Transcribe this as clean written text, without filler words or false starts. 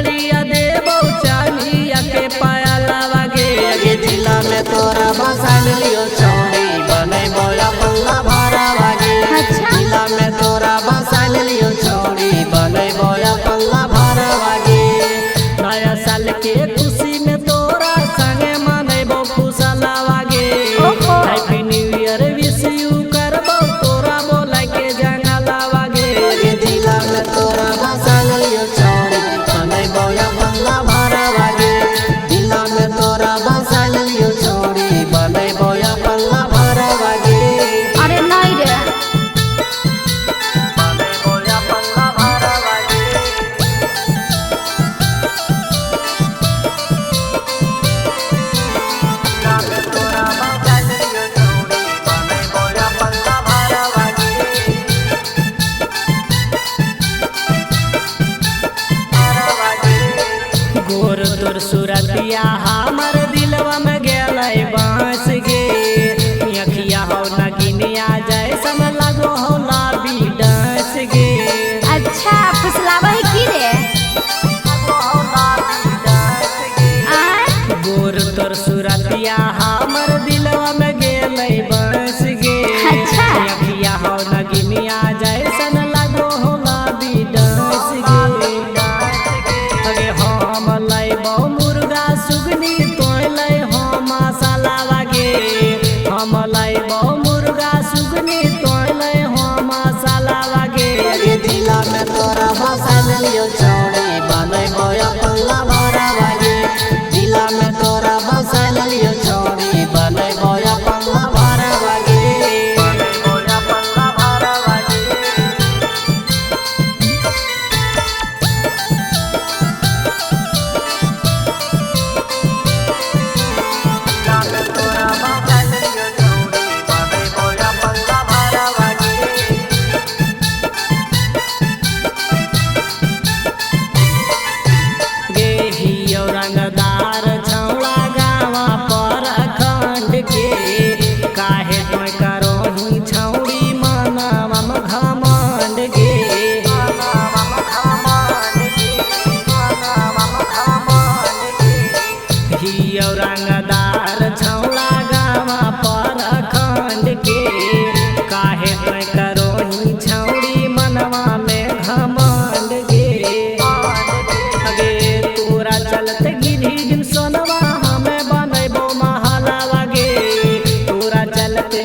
सड़िया देबो चानिया के पायला वागे आगे जिला में तोरा बसाल लियो छौड़ी बनैबो अपना भारा वागे जिला में तोरा बसाल लियो छौड़ी बनैबो अपना भारा वागे नया साल के खुशी में तोरा संगे मनैबो खुशला वागे happy new year wish you करबो तोरा बोला के जंगला वागे आगे जिला में तोरा बसाल लियो छौड़ी बनैबो अपना भारा वागे जिला में तोरा बसाल लियो छौड़ी बनैबो अपना भारा वागे अरे नहीं रे बनैबो अपना भारा वागे जिला में तोरा बसाल लियो छौड़ी बनैबो अपना भारा वागे गोर तोर सुरतिया हमर दिलवा में गेलै बांस गे अखिया हो नगिनिया जैसन लगो हो लाबी डांस गे अच्छा फुसलावा है की रे गोर तोर सुरतिया हमर दिलवा में गेलै बांस गे अच्छा। अखिया हो नगिनिया जैसन लगो हो लाबी डांस गे अगे हम लैबो मुर्गा सुगनी तोय लै हम मसाला वागे हम लैबो मुर्गा सुगनी तोय लै हम मसाला वागे अगे जिला में तोरा बसाल लियो छौड़ी बनैबो अपना भारा वागे जिला में तोरा बसाल लियो छौड़ी बनैबो अपना भारा वागे बनैबो अपना भारा वागे जिला में तोरा बसाल लियो छौड़ी बनैबो अपना भारा वागे गे हियो रंगदार छौड़ा गावा पर अखंड के काहे तोय करोही छौड़ी मनवा में घमंड गे हियो रंगदार छौड़ा गावा पर अखंड के काहे तोय करोही छौड़ी मनवा में घमंड गे अगे तोरा चलते गिरी सोनवा हमें बनैबो महला वागे तोरा चलते